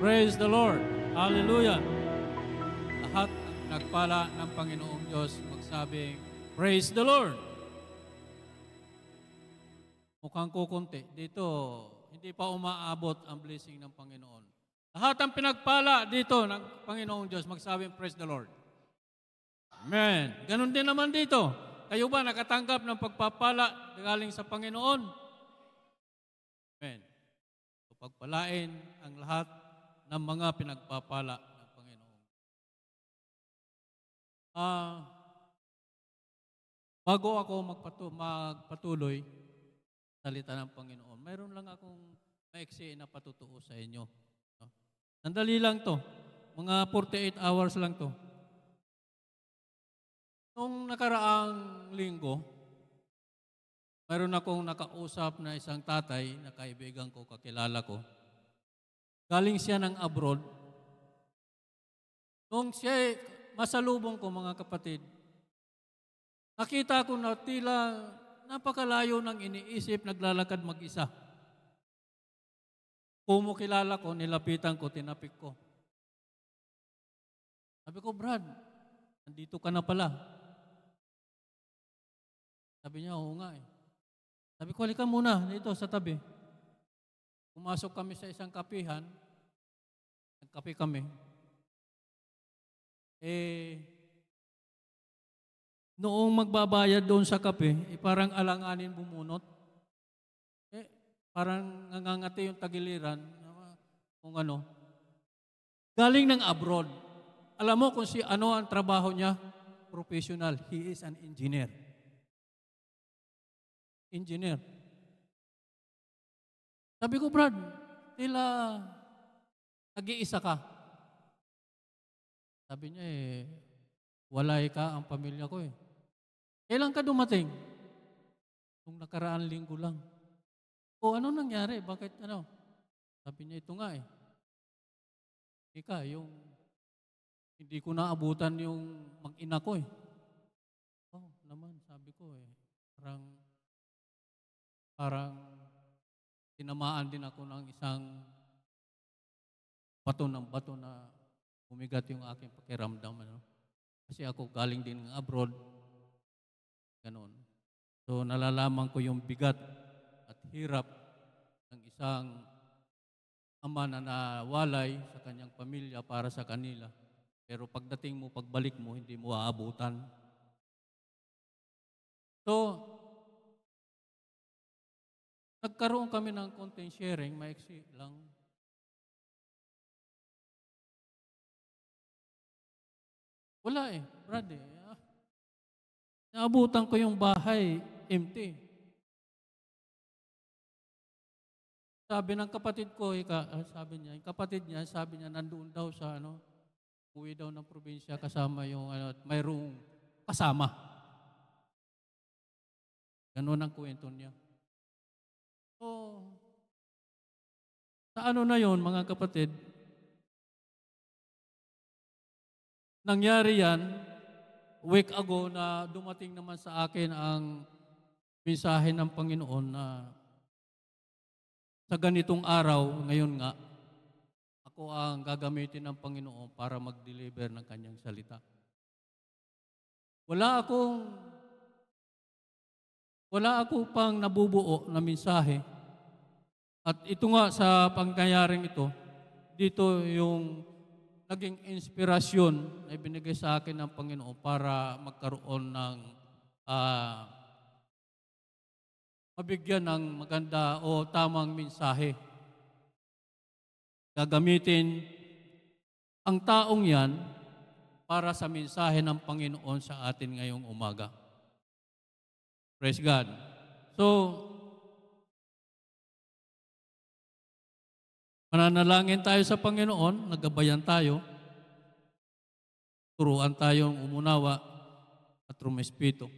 Praise the Lord. Hallelujah. Lahat ng nagpala ng Panginoong Diyos magsabing, Praise the Lord. Mukhang kukunti. Dito, hindi pa umaabot ang blessing ng Panginoon. Lahat ang pinagpala dito ng Panginoong Diyos magsabing, Praise the Lord. Amen. Ganon din naman dito. Kayo ba nakatanggap ng pagpapala galing sa Panginoon? Amen. So, pagpalain ang lahat ng mga pinagpapala ng Panginoon. Bago ako magpatuloy sa salita ng Panginoon, mayroon lang akong maiksi na patutuo sa inyo. Sandali lang to. Mga 48 hours lang to. Noong nakaraang linggo, mayroon akong nakausap na isang tatay na kaibigan ko, kakilala ko. Galing siya ng abroad. Noong siya masalubong ko, mga kapatid, nakita ko na tila napakalayo ng iniisip, naglalakad mag-isa. Kumukilala ko, nilapitan ko, tinapik ko. Sabi ko, Brad, nandito ka na pala. Sabi niya, oo nga eh. Sabi ko, halika muna dito sa tabi. Pumasok kami sa isang kapihan. Nagkape kami. Noong magbabayad doon sa kape, parang alanganin bumunot. Parang nangangati yung tagiliran. Kung ano. Galing ng abroad. Alam mo kung ano ang trabaho niya? Professional. He is an engineer. Engineer. Sabi ko, Brad, tila nag-iisa ka. Sabi niya, walay ka ang pamilya ko eh. Kailan ka dumating? Nung nakaraan linggo lang. O ano nangyari? Bakit ano? Sabi niya, ito nga eh. Ika, yung hindi ko naabutan yung mag-ina ko eh. Oh, naman, sabi ko eh. Parang tinamaan din ako ng isang bato na bumigat yung aking pakiramdam. Ano? Kasi ako galing din ng abroad. Ganon. So nalalaman ko yung bigat at hirap ng isang ama na nawalay sa kanyang pamilya para sa kanila. Pero pagdating mo, pagbalik mo, hindi mo aabutan. So, nagkaroon kami ng konting sharing, maiksi lang. Wala eh, Brad eh. Naabutan ko yung bahay, empty. Sabi ng kapatid ko, sabi niya, yung kapatid niya, sabi niya, nandoon daw sa uwi daw ng probinsya kasama yung mayroong kasama. Ganun ang kwento niya. So, sa na yon mga kapatid, nangyari yan, week ago na dumating naman sa akin ang mensahe ng Panginoon na sa ganitong araw, ngayon nga, ako ang gagamitin ng Panginoon para mag-deliver ng kanyang salita. Wala ako pang nabubuo na mensahe. At ito nga sa pangyayaring ito, dito yung naging inspirasyon na ibinigay sa akin ng Panginoon para magkaroon ng mabigyan ng maganda o tamang mensahe. Gagamitin ang taong yan para sa mensahe ng Panginoon sa atin ngayong umaga. Praise God. So, mananalangin tayo sa Panginoon, nagabayan tayo, turuan tayong umunawa at rumespito.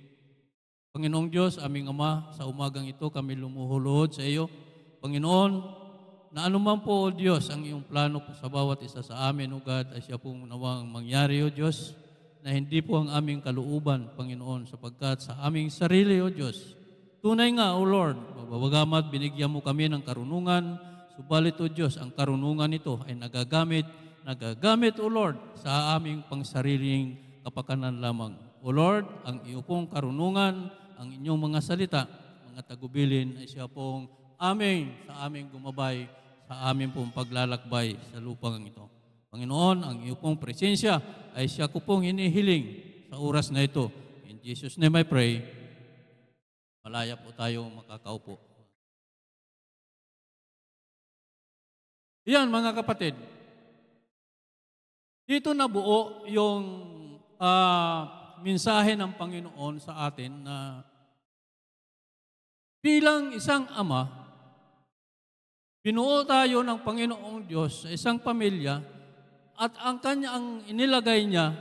Panginoong Diyos, aming Ama, sa umagang ito kami lumuhuluhod sa iyo. Panginoon, na anuman po, O Diyos, ang iyong plano po sa bawat isa sa amin, O God, ay siya pong nawang mangyari, O Diyos, na hindi po ang aming kalooban, Panginoon, sapagkat sa aming sarili, O Diyos, tunay nga, O Lord, babagamat binigyan mo kami ng karunungan Subalit, O Diyos, ang karunungan nito ay nagagamit, O Lord, sa aming pangsariling kapakanan lamang. O Lord, ang iyo pong karunungan, ang inyong mga salita, mga tagubilin ay siya pong sa aming gumabay, sa aming pong paglalakbay sa lupang ito. Panginoon, ang iyo pong presensya ay siya ko pong hinihiling sa oras na ito. In Jesus' name I pray, malaya po tayo makakaupo. Yan mga kapatid, dito nabuo yung mensahe ng Panginoon sa atin na bilang isang ama, binuo tayo ng Panginoong Diyos sa isang pamilya at ang kanyang inilagay niya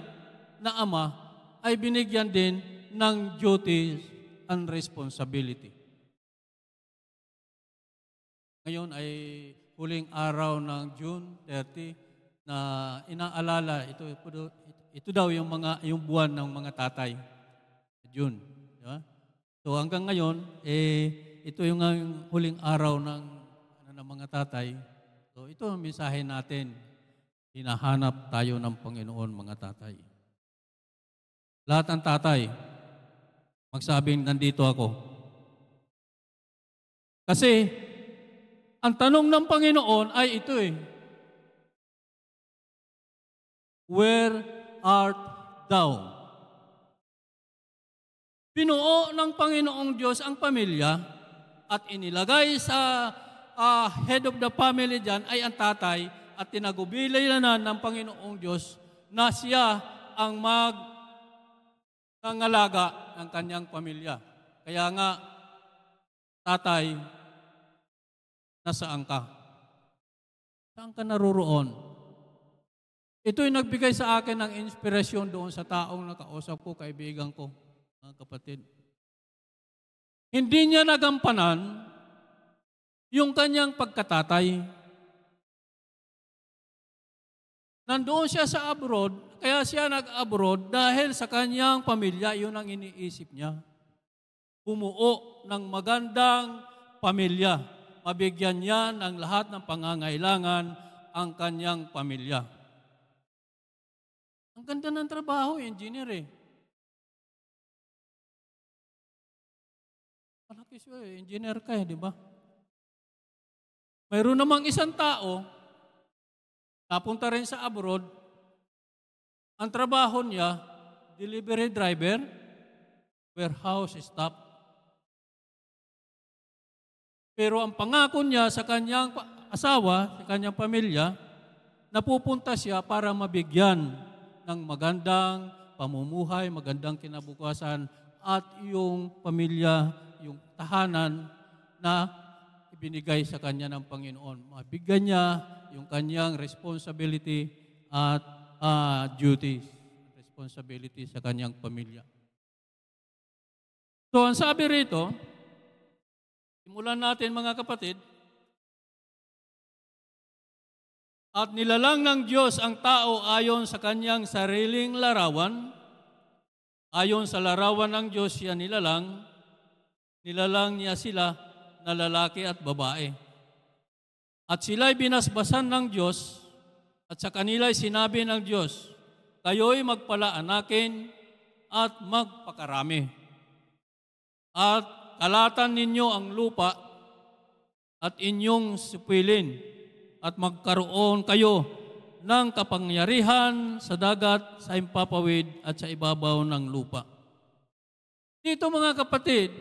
na ama ay binigyan din ng duties and responsibility. Ngayon ay huling araw ng June 30 na inaalala, ito daw yung buwan ng mga tatay. June. Diba? So hanggang ngayon, ito yung huling araw ng mga tatay. So ito ang mensahe natin. Hinahanap tayo ng Panginoon, mga tatay. Lahat ng tatay, magsabing, nandito ako. Kasi, ang tanong ng Panginoon ay ito where art thou? Binuo ng Panginoong Diyos ang pamilya at inilagay sa head of the family dyan ay ang tatay at tinagubilay na ng Panginoong Diyos na siya ang nangalaga ng kanyang pamilya. Kaya nga, tatay, nasaan ka? Saan ka naroroon? Ito'y nagbigay sa akin ng inspirasyon doon sa taong nakausap ko, kaibigan ko, mga kapatid. Hindi niya nagampanan yung kanyang pagkatatay. Nandoon siya sa abroad, kaya siya nag-abroad dahil sa kanyang pamilya, yun ang iniisip niya. Bumuo ng magandang pamilya. Mabigyan niya ng lahat ng pangangailangan ang kanyang pamilya. Ang ganda ng trabaho, engineer Malaki siya engineer ka di ba? Mayroon namang isang tao, napunta rin sa abroad, ang trabaho niya, delivery driver, warehouse staff. Pero ang pangako niya sa kanyang asawa, sa kanyang pamilya, napupunta siya para mabigyan ng magandang pamumuhay, magandang kinabukasan at yung pamilya, yung tahanan na ibinigay sa kanya ng Panginoon. Mabigyan niya yung kanyang responsibility at duties, responsibility sa kanyang pamilya. So, ang sabi rito, simulan natin mga kapatid, at nilalang ng Diyos ang tao ayon sa kanyang sariling larawan. Ayon sa larawan ng Diyos siya nilalang niya sila na lalaki at babae. At sila'y binasbasan ng Diyos at sa kanila'y sinabi ng Diyos, kayo'y magpalaanakin at magpakarami. At kalatan ninyo ang lupa at inyong supilin at magkaroon kayo ng kapangyarihan sa dagat, sa impapawid at sa ibabaw ng lupa. Dito mga kapatid,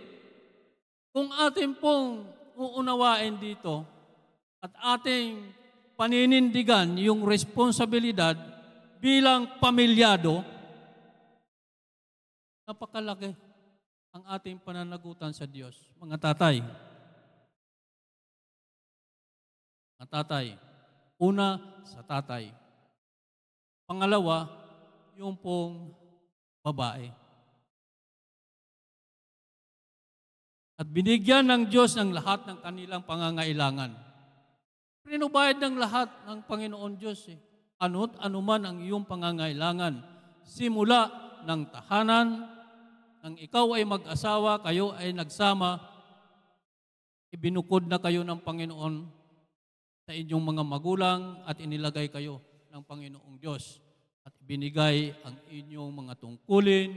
kung ating pong uunawain dito at ating paninindigan yung responsibilidad bilang pamilyado, napakalaki ang ating pananagutan sa Diyos. Mga tatay, una sa tatay. Pangalawa, yung pong babae. At binigyan ng Diyos ng lahat ng kanilang pangangailangan. Pinubayad ng lahat ng Panginoon Diyos. Ano't anuman ang iyong pangangailangan. Simula ng tahanan, nang ikaw ay mag-asawa, kayo ay nagsama, ibinukod na kayo ng Panginoon sa inyong mga magulang at inilagay kayo ng Panginoong Diyos at binigay ang inyong mga tungkulin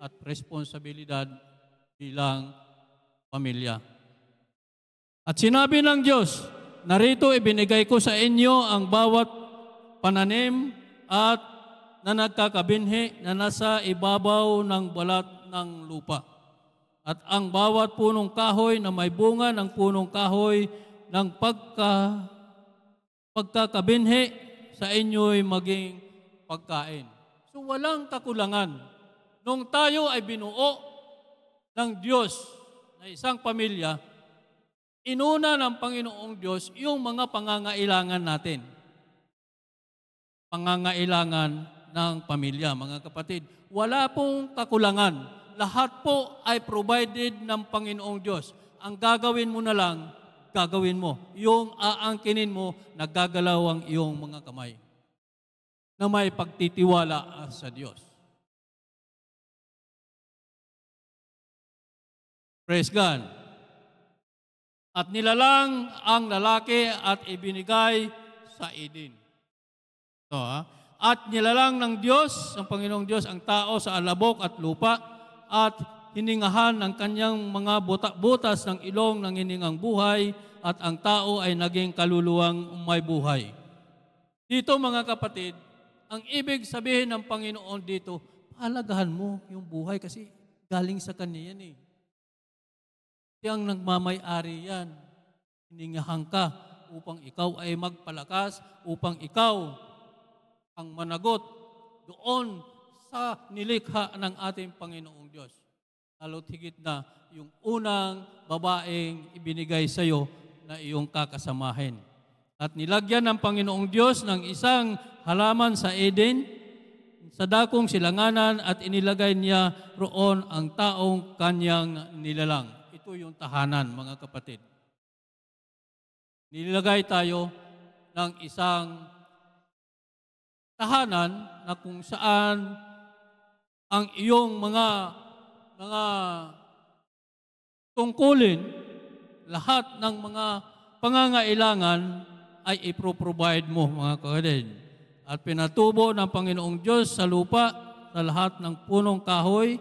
at responsibilidad bilang pamilya. At sinabi ng Diyos, narito ibinigay ko sa inyo ang bawat pananim at na nagkakabinhi na nasa ibabaw ng balat ng lupa. At ang bawat punong kahoy na may bunga ng punong kahoy ng pagkakabinhi sa inyo'y maging pagkain. So walang kakulangan. Nung tayo ay binuo ng Diyos na isang pamilya, inuna ng Panginoong Diyos yung mga pangangailangan natin. Pangangailangan ng pamilya, mga kapatid. Wala pong kakulangan. Lahat po ay provided ng Panginoong Diyos. Ang gagawin mo na lang, gagawin mo. Yung aangkinin mo, naggagalaw ang iyong mga kamay na may pagtitiwala sa Diyos. Praise God. At nilalang ang lalaki at ibinigay sa Eden. At nilalang ng Diyos, ang Panginoong Diyos, ang tao sa alabok at lupa at hiningahan ng kanyang mga butas ng ilong ng hiningang buhay at ang tao ay naging kaluluwang may buhay. Dito mga kapatid, ang ibig sabihin ng Panginoon dito, pahalagahan mo yung buhay kasi galing sa Kanya yan eh. Siyang nagmamay-ari yan. Hiningahan ka upang ikaw ay magpalakas, upang ikaw ang managot doon sa nilikha ng ating Panginoong Diyos. Lalo't higit na yung unang babaeng ibinigay sa iyo na iyong kakasamahin. At nilagyan ng Panginoong Diyos ng isang halaman sa Eden, sa dakong silanganan at inilagay niya roon ang taong kanyang nilalang. Ito yung tahanan, mga kapatid. Nilagay tayo ng isang tahanan na kung saan ang iyong mga tungkulin, lahat ng mga pangangailangan ay ipro-provide mo, mga kapatid. At pinatubo ng Panginoong Diyos sa lupa sa lahat ng punong kahoy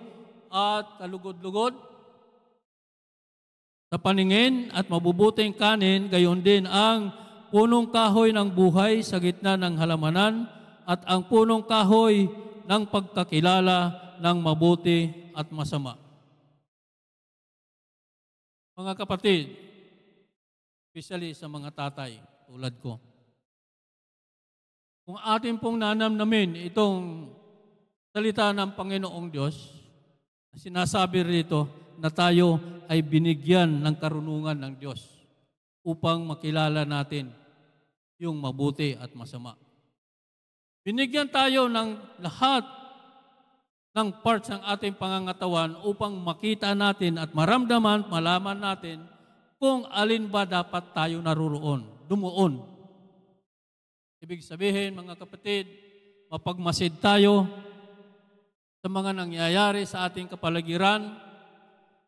at kalugod-lugod sa paningin at mabubuting kanin, gayon din ang punong kahoy ng buhay sa gitna ng halamanan at ang punong kahoy ng pagkakilala ng mabuti at masama. Mga kapatid, especially sa mga tatay tulad ko, kung atin pong nanamnamin itong salita ng Panginoong Diyos, sinasabi rito na tayo ay binigyan ng karunungan ng Diyos upang makilala natin yung mabuti at masama. Binigyan tayo ng lahat ng parts ng ating pangangatawan upang makita natin at maramdaman, malaman natin kung alin ba dapat tayo naruroon, dumuon. Ibig sabihin, mga kapatid, mapagmasid tayo sa mga nangyayari sa ating kapaligiran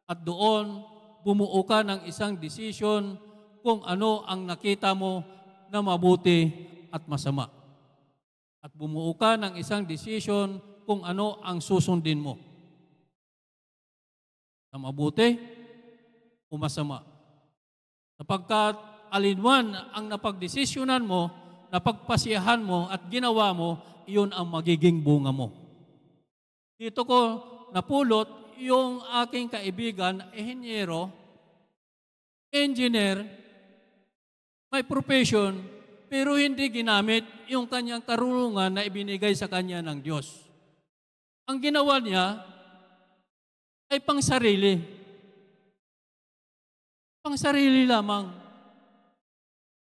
at doon bumuo ka ng isang desisyon kung ano ang nakita mo na mabuti at masama. At bumuo ka ng isang desisyon kung ano ang susundin mo. Na mabuti o masama. Sapagkat alinman ang napagdesisyonan mo, napagpasiyahan mo at ginawa mo, iyon ang magiging bunga mo. Dito ko napulot yung aking kaibigan, engineer, may profession, pero hindi ginamit yung kanyang karunungan na ibinigay sa kanya ng Diyos. Ang ginawa niya ay pangsarili. Pangsarili lamang.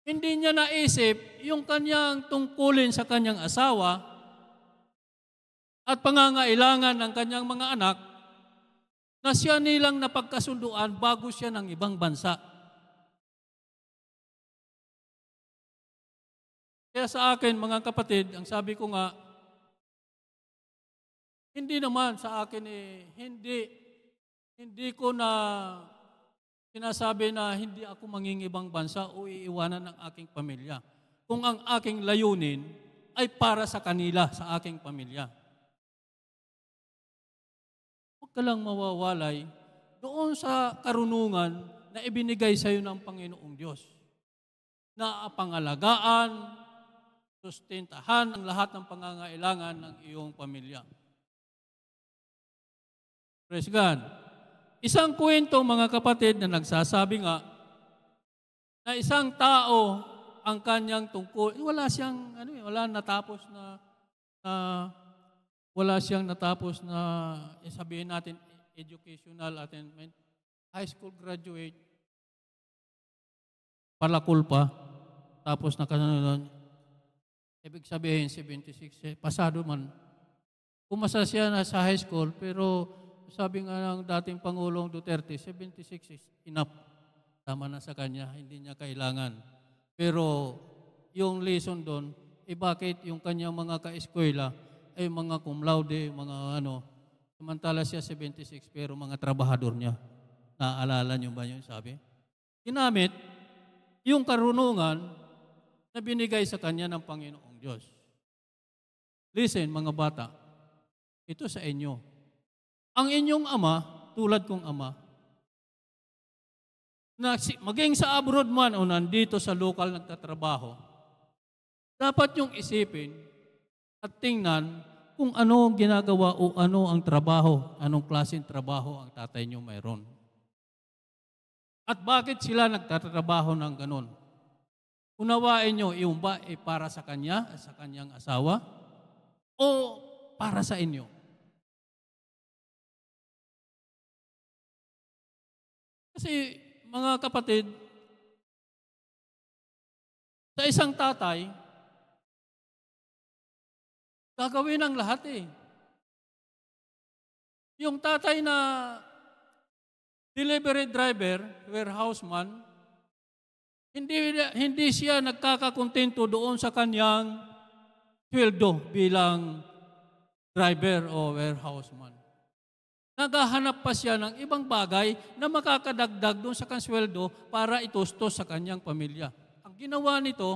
Hindi niya naisip yung kanyang tungkulin sa kanyang asawa at pangangailangan ng kanyang mga anak na siya nilang napagkasunduan bago siya ng ibang bansa. Kaya sa akin, mga kapatid, ang sabi ko nga, hindi naman sa akin hindi ko na sinasabi na hindi ako mangingibang bansa o iiwanan ng aking pamilya. Kung ang aking layunin ay para sa kanila, sa aking pamilya. Huwag ka lang mawawalay doon sa karunungan na ibinigay sa iyo ng Panginoong Diyos. Na pangalagaan, sustentahan ang lahat ng pangangailangan ng iyong pamilya. Praise God. Isang kwento, mga kapatid, na nagsasabi nga na isang tao ang kanyang tungkol, wala siyang natapos na sabihin natin educational attainment, high school graduate, palakul pa, tapos nakasunod, ibig sabihin 76, pasado man. Pumasa siya na sa high school, pero sabi nga ng dating Pangulong Duterte, 76 is enough. Tama na sa kanya, hindi niya kailangan. Pero yung lesson doon, bakit yung kanyang mga ka-eskwela ay mga cum laude, mga samantala siya 76, pero mga trabahador niya. Naaalala niyo ba yun, sabi? Ginamit yung karunungan na binigay sa kanya ng Panginoong Diyos. Listen, mga bata, ito sa inyo. Ang inyong ama, tulad kong ama, na maging sa abroad man o nandito sa lokal nagtatrabaho, dapat yung isipin at tingnan kung ano ang ginagawa o ano ang trabaho, anong klaseng trabaho ang tatay niyo mayroon. At bakit sila nagtatrabaho ng ganon? Unawain niyo, yung ba ay para sa kanya, sa kanyang asawa, o para sa inyo? Kasi, mga kapatid, sa isang tatay, gagawin ang lahat eh. Yung tatay na delivery driver, warehouseman, hindi siya nagkakakontento doon sa kanyang sweldo bilang driver o warehouseman. Naghahanap pa siya ng ibang bagay na makakadagdag doon sa kanyang sweldo para itustos sa kanyang pamilya. Ang ginawa nito,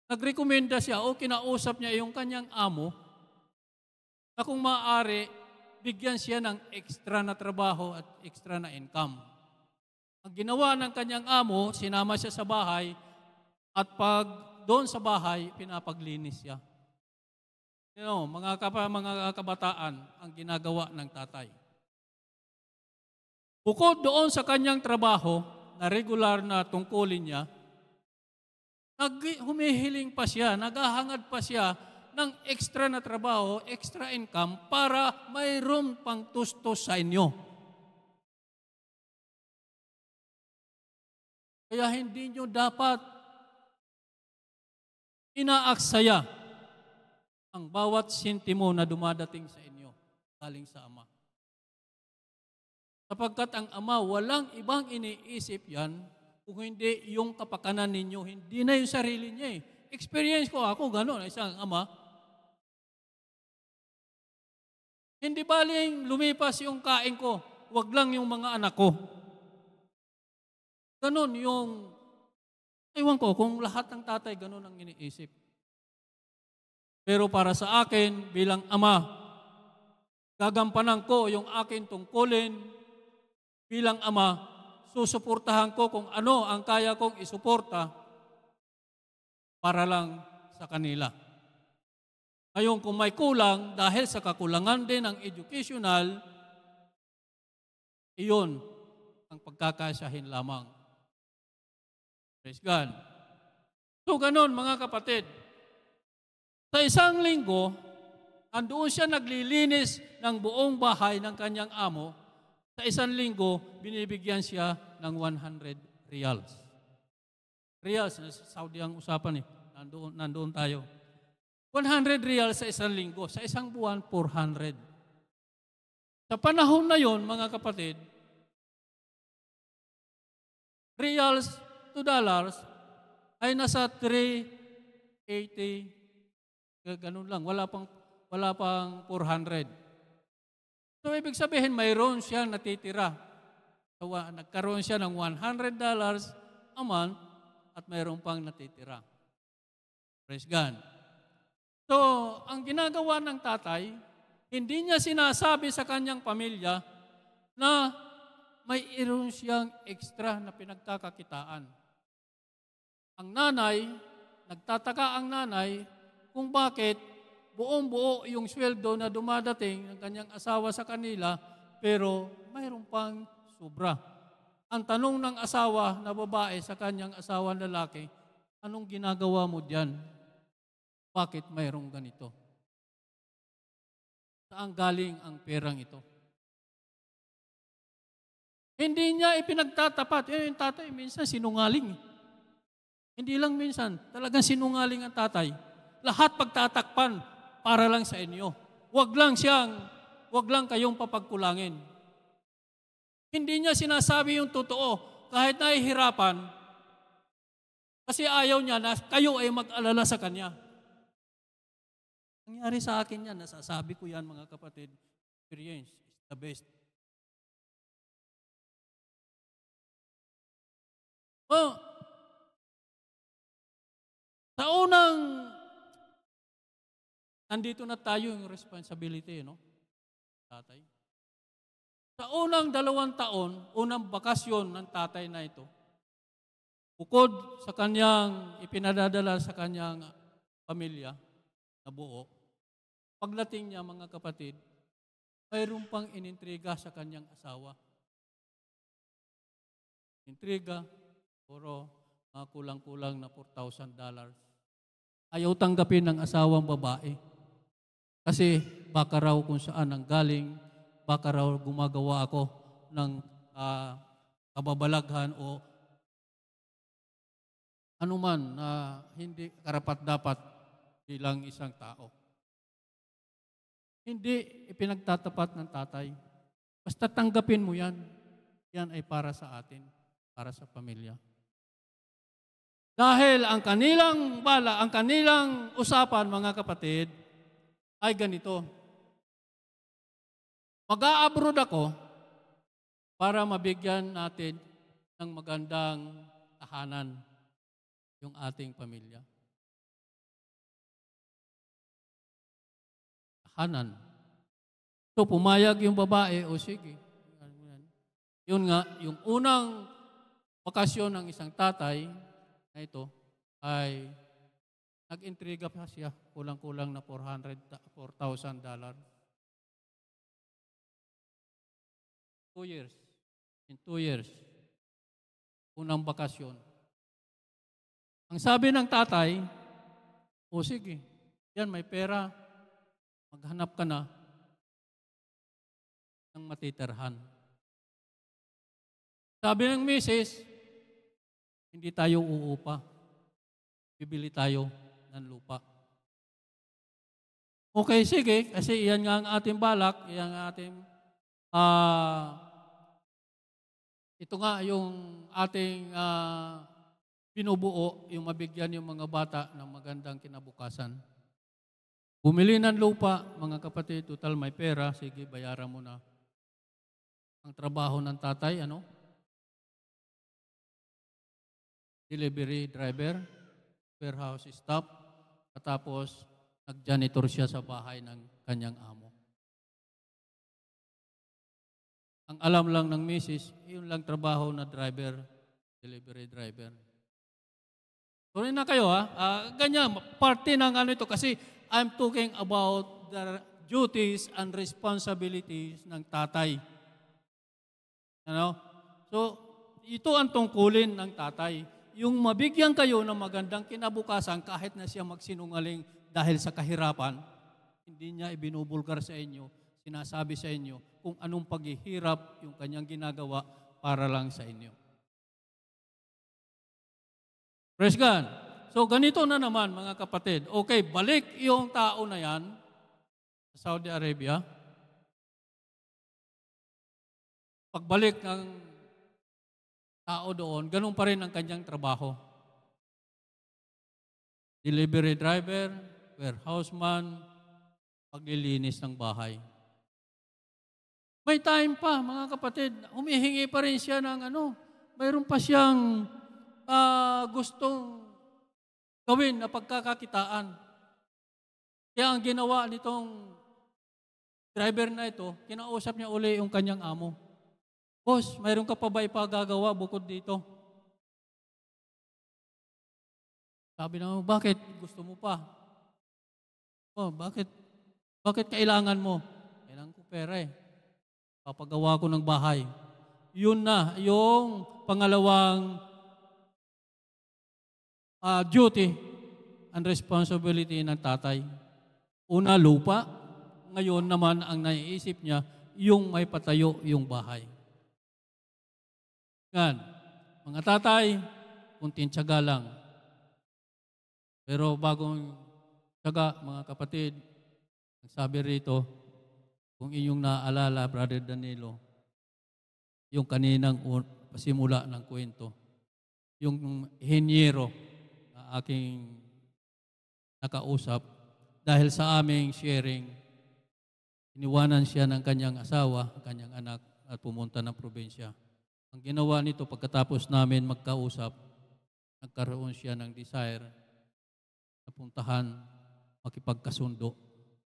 nagrekomenda siya o kinausap niya yung kanyang amo na kung maaari, bigyan siya ng extra na trabaho at extra na income. Ang ginawa ng kanyang amo, sinama siya sa bahay at pag doon sa bahay, pinapaglinis siya. Mga kabataan ang ginagawa ng tatay. Bukod doon sa kanyang trabaho na regular na tungkulin niya, humihiling pa siya, naghahangad pa siya ng extra na trabaho, extra income para mayroon pang tustos sa inyo. Kaya hindi nyo dapat inaaksaya ang bawat sentimo na dumadating sa inyo galing sa Ama. Sapagkat ang Ama, walang ibang iniisip yan kung hindi yung kapakanan ninyo, hindi na yung sarili niya eh. Experience ko ako, gano'n, isang ama. Hindi baling lumipas yung kain ko, wag lang yung mga anak ko. Gano'n yung, ewan ko, kung lahat ng tatay gano'n ang iniisip. Pero para sa akin, bilang ama, gagampanan ko yung akin tungkulin. Bilang ama, susuportahan ko kung ano ang kaya kong isuporta para lang sa kanila. Ngayon, kung may kulang, dahil sa kakulangan din ng educational, iyon ang pagkakasahin lamang. Praise God. So, ganon mga kapatid. Sa isang linggo, andoon siya naglilinis ng buong bahay ng kanyang amo. Sa isang linggo, binibigyan siya ng 100 reals. Reals, Saudi ang usapan eh. Nandoon tayo. 100 reals sa isang linggo. Sa isang buwan, 400. Sa panahon na yon, mga kapatid, reals to dollars ay nasa 380. Ganun lang, wala pang 400. So, ibig sabihin, mayroon siyang natitira So, nagkaroon siya ng $100 a month at mayroon pang natitira. Praise God. So, ang ginagawa ng tatay, hindi niya sinasabi sa kanyang pamilya na may iron siyang extra na pinagkakakitaan. Ang nanay, nagtataka ang nanay kung bakit buong-buo yung sweldo na dumadating ng kanyang asawa sa kanila, pero mayroon pang sobra. Ang tanong ng asawa na babae sa kanyang asawa na lalaki, anong ginagawa mo diyan? Bakit mayroong ganito? Saan galing ang perang ito? Hindi niya ipinagtatapat. Yung tatay minsan sinungaling. Hindi lang minsan, talagang sinungaling ang tatay. Lahat pagtatakpan para lang sa inyo. Huwag lang kayong papagkulangin. Hindi niya sinasabi yung totoo kahit nahihirapan kasi ayaw niya na kayo ay mag-alala sa kanya. Nangyari sa akin yan, nasasabi ko yan mga kapatid, experience is the best. Oh, sa unang, nandito na tayo yung responsibility, no? Tatay. Sa unang 2 taon, unang bakasyon ng tatay na ito, bukod sa kanyang ipinadadala sa kanyang pamilya na buo, pagdating niya mga kapatid, mayroon pang inintriga sa kanyang asawa. Intriga, puro kulang-kulang na $4,000. Ayaw tanggapin ng asawang babae. Kasi baka raw kung saan ang galing, baka raw gumagawa ako ng kababalaghan o anuman na hindi karapat-dapat bilang isang tao. Hindi ipinagtatapat ng tatay. Basta tanggapin mo yan. Yan ay para sa atin, para sa pamilya. Dahil ang kanilang usapan, mga kapatid, ay ganito. Mag-a-abroad ako para mabigyan natin ng magandang tahanan yung ating pamilya. Tahanan. So pumayag yung babae, o sige. Yun nga, yung unang bakasyon ng isang tatay na ito ay nag-intriga pa siya, kulang-kulang na $4,000. 2 years. In 2 years. Unang bakasyon. Ang sabi ng tatay, o sige, yan may pera, maghanap ka na ng matitirhan. Sabi ng misis, hindi tayo uupa. Bibili tayo ng lupa. Okay, sige, kasi iyan nga ang ating balak, iyan ang ating, ito nga yung ating binubuo, yung mabigyan yung mga bata ng magandang kinabukasan. Bumili ng lupa, mga kapatid, total may pera, sige, bayaran mo na. Ang trabaho ng tatay, delivery driver, warehouse staff, at tapos nag-janitor siya sa bahay ng kanyang amo. Ang alam lang ng misis, yun lang trabaho na driver, delivery driver. Tuloy na kayo ganyan, parte ng ito kasi I'm talking about the duties and responsibilities ng tatay. So, ito ang tungkulin ng tatay. Yung mabigyan kayo ng magandang kinabukasan kahit na siya magsinungaling dahil sa kahirapan, hindi niya ibinubulgar sa inyo, sinasabi sa inyo kung anong paghihirap yung kanyang ginagawa para lang sa inyo. Praise God. So ganito na naman mga kapatid. Okay, balik yung tao na yan sa Saudi Arabia. Pagbalik ng tao doon, ganun pa rin ang kanyang trabaho. Delivery driver, warehouseman, paglilinis ng bahay. May time pa, mga kapatid, humihingi pa rin siya ng mayroon pa siyang gustong gawin na pagkakakitaan. Kaya ang ginawa nitong driver na ito, kinausap niya uli yung kanyang amo. Boss, mayroon ka pa ba ipagagawa bukod dito? Sabi na, bakit? Gusto mo pa? Oh, bakit? Bakit kailangan mo? Kailangan ko pera eh. Papagawa ko ng bahay. Yun na, yung pangalawang duty and responsibility ng tatay. Una, lupa. Ngayon naman, ang naiisip niya, yung may patayo yung bahay. Yan. Mga tatay, kunting tiyaga lang. Pero bagong tiyaga, mga kapatid, nagsabi rito, kung inyong naaalala, Brother Danilo, yung kaninang pasimula ng kwento, yung henyero na aking nakausap, dahil sa aming sharing, iniwanan siya ng kanyang asawa, kanyang anak, at pumunta ng probinsya. Ang ginawa nito, pagkatapos namin magkausap, nagkaroon siya ng desire na puntahan, makipagkasundo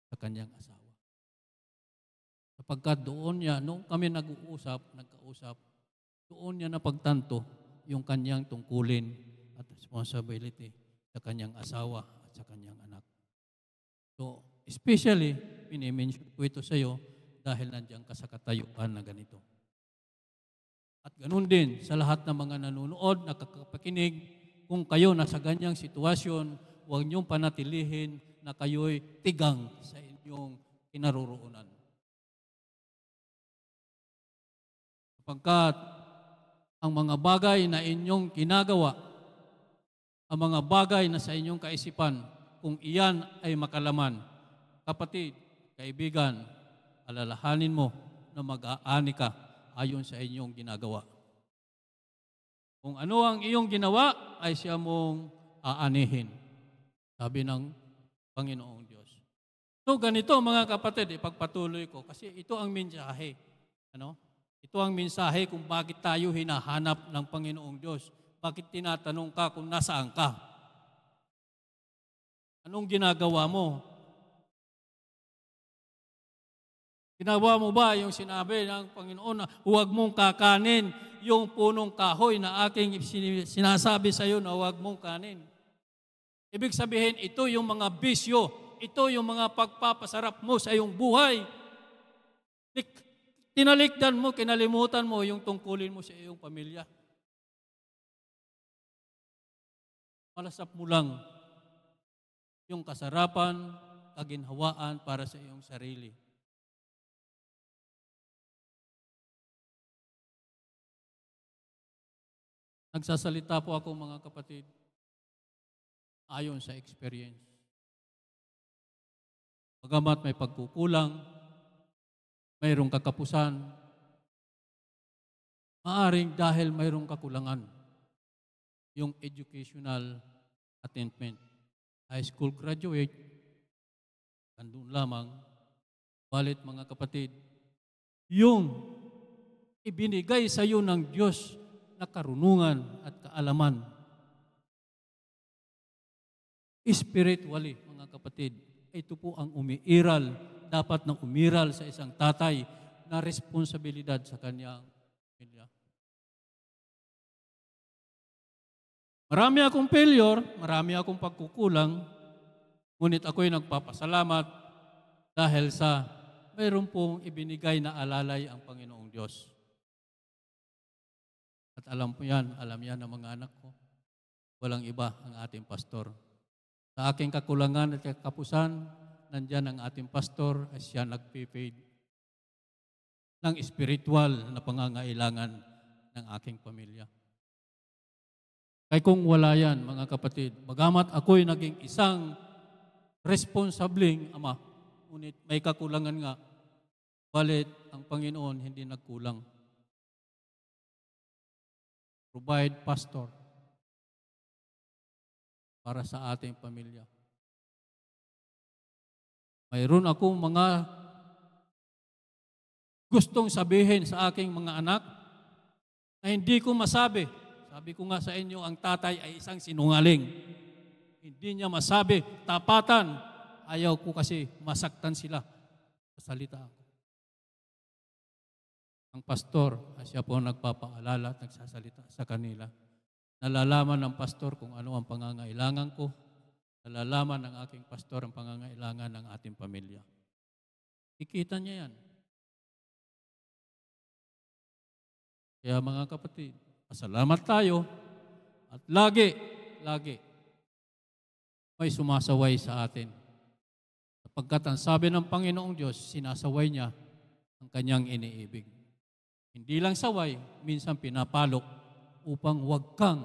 sa kanyang asawa. Sapagkat doon niya, nung kami nagkausap, doon niya napagtanto yung kanyang tungkulin at responsibility sa kanyang asawa at sa kanyang anak. So, especially, pinimension ko ito sa iyo dahil nandiyan ka sa katayuan na ganito. At ganun din sa lahat ng mga nanonood, nakakapakinig, kung kayo nasa ganyang sitwasyon, huwag niyong panatilihin na kayo'y tigang sa inyong kinaroroonan. Sapagkat ang mga bagay na inyong ginagawa, ang mga bagay na sa inyong kaisipan, kung iyan ay makalaman, kapatid, kaibigan, alalahanin mo na mag-aani ka ayon sa inyong ginagawa. Kung ano ang iyong ginawa, ay siya mong aanihin. Sabi ng Panginoong Diyos. So ganito mga kapatid, ipagpatuloy ko kasi ito ang mensahe. Ito ang mensahe kung bakit tayo hinahanap ng Panginoong Diyos. Bakit tinatanong ka kung nasaan ka? Anong ginagawa mo? Ginawa mo ba yung sinabi ng Panginoon na huwag mong kakanin yung punong kahoy na aking sinasabi sa iyo na huwag mong kanin? Ibig sabihin, ito yung mga bisyo, ito yung mga pagpapasarap mo sa iyong buhay. Tinalikdan mo, kinalimutan mo yung tungkulin mo sa iyong pamilya. Malasap mo lang yung kasarapan, kaginhawaan para sa iyong sarili. Nagsasalita po ako mga kapatid ayon sa experience. Bagamat may pagkukulang, mayroong kakapusan, maaring dahil mayroong kakulangan, yung educational attainment. High school graduate, andun lamang, balit mga kapatid, yung ibinigay sa iyo ng Diyos na karunungan at kaalaman. Spiritually, mga kapatid, ito po ang umiiral, dapat na umiral sa isang tatay na responsibilidad sa kanyang pamilya. Marami akong failure, marami akong pagkukulang, ngunit ako'y nagpapasalamat dahil sa mayroon pong ibinigay na alalay ang Panginoong Diyos. At alam yan ng mga anak ko. Walang iba ang ating pastor. Sa aking kakulangan at kakapusan, nandyan ang ating pastor at siya nagpipid ng spiritual na pangangailangan ng aking pamilya. Kaya kung wala yan, mga kapatid, bagamat ako'y naging isang responsableng ama, ngunit may kakulangan nga, balit ang Panginoon hindi nagkulang. Provide pastor para sa ating pamilya. Mayroon akong mga gustong sabihin sa aking mga anak na hindi ko masabi. Sabi ko nga sa inyo, ang tatay ay isang sinungaling. Hindi niya masabi, tapatan. Ayaw ko kasi masaktan sila sa salita ko. Ang pastor, siya po nagpapaalala at nagsasalita sa kanila. Nalalaman ng pastor kung ano ang pangangailangan ko. Nalalaman ng aking pastor ang pangangailangan ng ating pamilya. Ikita niya yan. Kaya mga kapatid, pasalamat tayo at lagi may sumasaway sa atin. Sapagkat ang sabi ng Panginoong Diyos, sinasaway niya ang kanyang iniibig. Hindi lang saway, minsan pinapalok upang huwag kang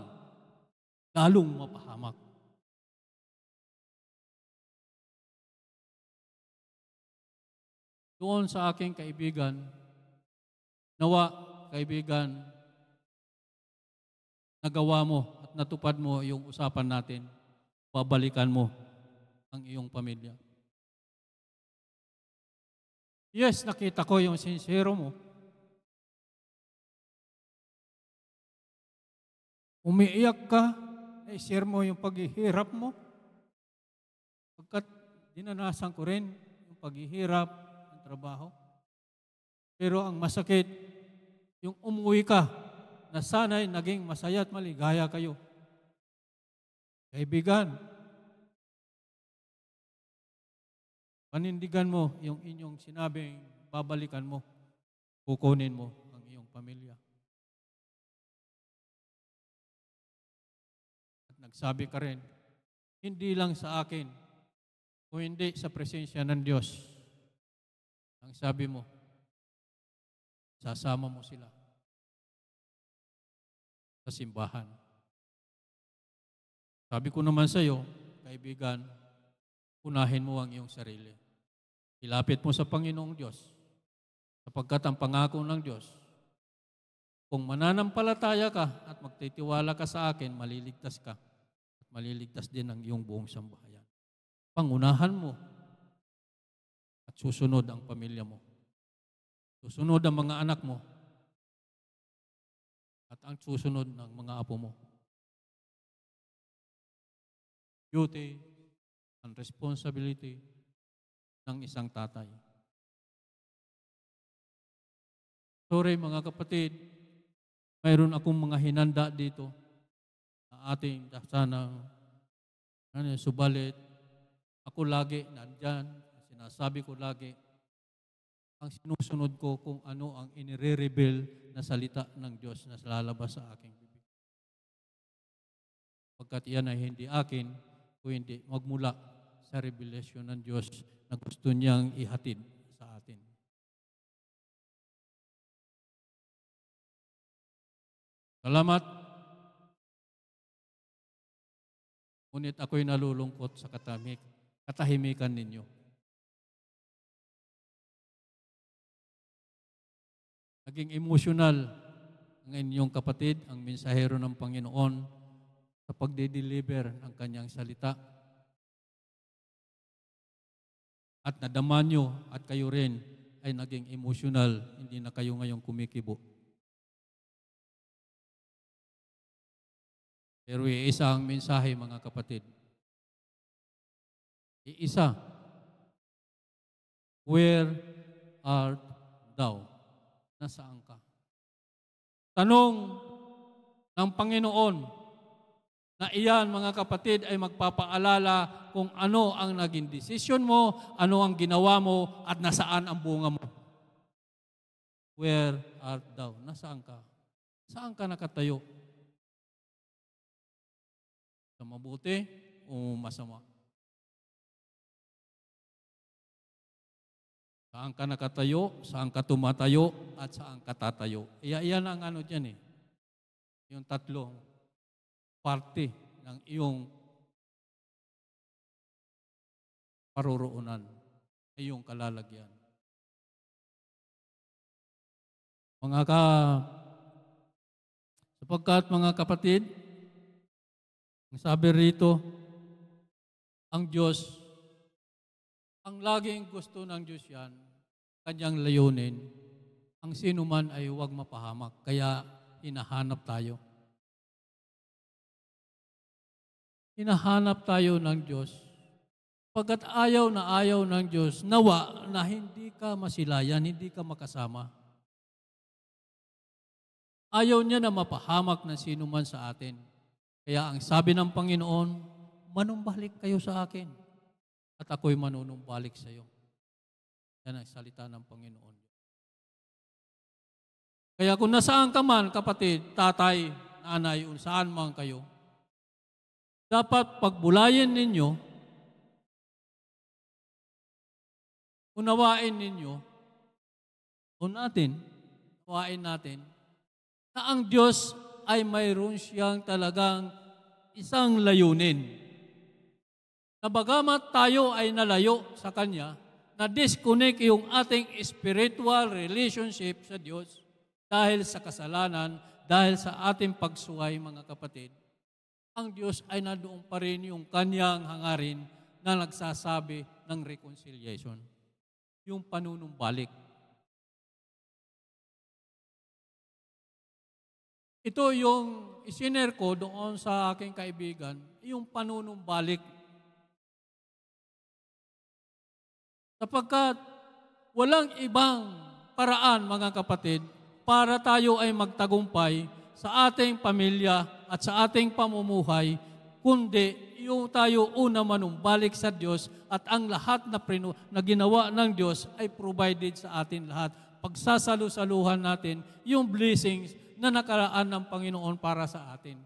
lalong mapahamak. Doon sa aking kaibigan, nawa, kaibigan, nagawa mo at natupad mo yung usapan natin, babalikan mo ang iyong pamilya. Yes, nakita ko yung sincero mo. Umiiyak ka, share mo yung paghihirap mo. Pagkat dinanasan ko rin yung paghihirap ng trabaho. Pero ang masakit, yung umuwi ka, na sana'y naging masaya at maligaya kayo. Kaibigan, panindigan mo yung inyong sinabing babalikan mo, kukunin mo ang iyong pamilya. Nagsabi ka rin, hindi lang sa akin, kung hindi sa presensya ng Diyos. Ang sabi mo, sasama mo sila sa simbahan. Sabi ko naman sa iyo, kaibigan, unahin mo ang iyong sarili. Ilapit mo sa Panginoong Diyos, sapagkat ang pangako ng Diyos, kung mananampalataya ka at magtitiwala ka sa akin, maliligtas ka. Maliligtas din ang iyong buong sambahayan. Pangunahan mo at susunod ang pamilya mo. Susunod ang mga anak mo at ang susunod ng mga apo mo. Duty and responsibility ng isang tatay. Sorry mga kapatid, mayroon akong mga hinanda dito na ating sana subalit. Ako lagi nandyan, sinasabi ko lagi, ang sinusunod ko kung ano ang inire-reveal na salita ng Diyos na lalabas sa aking bibig. Pagkat iyan ay hindi akin, kung hindi magmula sa revelation ng Diyos na gusto niyang ihatid sa atin. Salamat. Ngunit ako'y nalulungkot sa katahimikan ninyo. Naging emotional ang inyong kapatid, ang mensahero ng Panginoon sa pagde-deliver ng kanyang salita. At nadama nyo at kayo rin ay naging emotional, hindi na kayo ngayong kumikibo. Pero iisa ang mensahe, mga kapatid. Iisa. Where art thou? Nasaan ka? Tanong ng Panginoon na iyan, mga kapatid, ay magpapaalala kung ano ang naging desisyon mo, ano ang ginawa mo, at nasaan ang bunga mo. Where art thou? Nasaan ka? Saan ka nakatayo? Sa mabuti o masama? Saan ka nakatayo, saan ka tumatayo, at saan ka tatayo? Iyan ang ano dyan eh. Yung tatlo, parte ng iyong paruroonan, iyong kalalagyan. Sapagkat mga kapatid, ang sabi rito, ang Diyos, ang laging gusto ng Diyos yan, kanyang layunin, ang sino man ay huwag mapahamak. Kaya hinahanap tayo. Hinahanap tayo ng Diyos. Pagkat ayaw ng Diyos, nawa na hindi ka masilayan, hindi ka makasama. Ayaw niya na mapahamak ng sino man sa atin. Kaya ang sabi ng Panginoon, manumbalik kayo sa akin at ako'y manunumbalik sa iyo. Yan ang salita ng Panginoon. Kaya kung nasaan ka man, kapatid, tatay, nanay, saan man kayo, dapat pagbulayin ninyo, unawain ninyo, unawain natin, na ang Diyos ay mayroon siyang talagang isang layunin. Na bagamat tayo ay nalayo sa Kanya, na-disconnect yung ating spiritual relationship sa Diyos dahil sa kasalanan, dahil sa ating pagsuway, mga kapatid, ang Diyos ay nandoon pa rin yung Kanyang hangarin na nagsasabi ng reconciliation. Yung panunumbalik. Ito yung isiner ko doon sa aking kaibigan, yung panunumbalik. Sapagkat walang ibang paraan, mga kapatid, para tayo ay magtagumpay sa ating pamilya at sa ating pamumuhay, kundi yung tayo una manumbalik sa Diyos at ang lahat na ginawa ng Diyos ay provided sa atin lahat. Pagsasalu-saluhan natin yung blessings na nakaraan ng Panginoon para sa atin.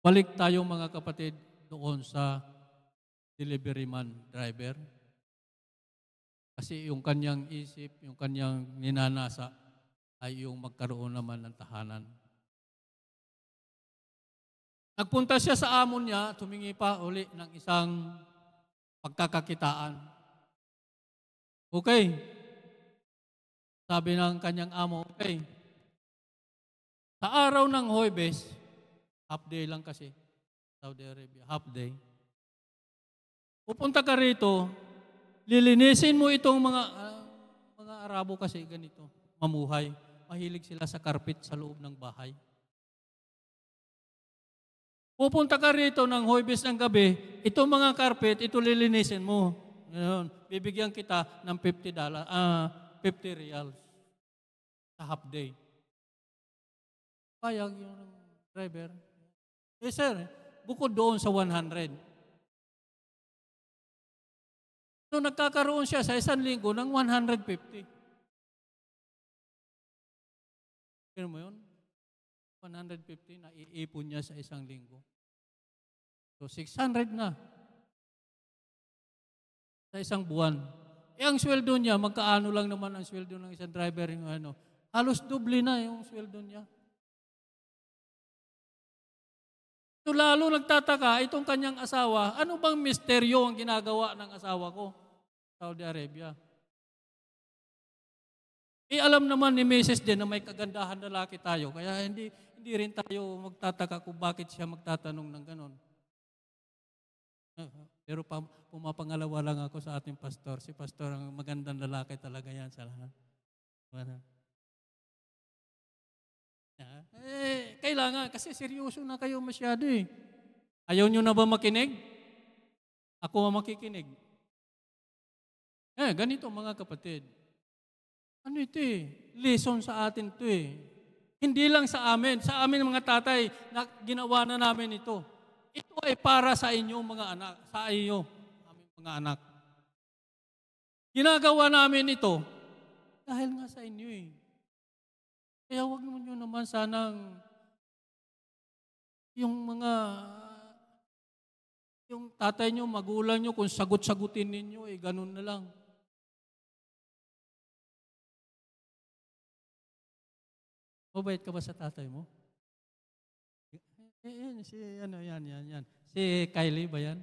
Balik tayo, mga kapatid, doon sa delivery man driver. Kasi yung kanyang isip, yung kanyang ninanasa ay yung magkaroon naman ng tahanan. Nagpunta siya sa amo niya, tumingi pa uli ng isang pagkakakitaan. Okay. Sabi ng kanyang amo, okay. Sa araw ng Huwebes, half day lang kasi, Saudi Arabia, half day. Pupunta ka rito, lilinisin mo itong mga Arabo kasi ganito, mamuhay. Mahilig sila sa carpet sa loob ng bahay. Pupunta ka rito ng Huwebes ng gabi, itong mga carpet, ito lilinisin mo. Ngayon, bibigyan kita ng $50, 50 reals sa half day. Payag yung driver. Eh sir, bukod doon sa 100. So nagkakaroon siya sa isang linggo ng 150. Kaya mo yun? 150 na iipon niya sa isang linggo. So 600 na sa isang buwan. Eh ang sweldo niya, magkaano lang naman ang sweldo ng isang driver, yung halos doble na yung sweldo niya. So lalo nagtataka itong kanyang asawa, ano bang misteryo ang ginagawa ng asawa ko? Saudi Arabia. Eh alam naman ni Mrs. din na may kagandahan na lalaki tayo, kaya hindi rin tayo magtataka kung bakit siya magtatanong ng ganon. Pero pumapangalawa lang ako sa ating pastor. Si pastor ang magandang lalaki talaga yan sa lahat. Kailangan, kasi seryoso na kayo masyado eh. Ayaw nyo na ba makinig? Ako ang makikinig. Ganito mga kapatid. Ano ito eh? Lesson sa atin ito eh. Hindi lang sa amin mga tatay, na ginawa na namin ito. Ito ay para sa inyong mga anak, sa iyo, aming mga anak. Ginagawa namin ito dahil nga sa inyo eh. Kaya huwag nyo naman sanang yung tatay nyo, magulang nyo, kung sagot-sagutin ninyo, ganun na lang. Mabait ka ba sa tatay mo? Yan. Si Kylie ba yan?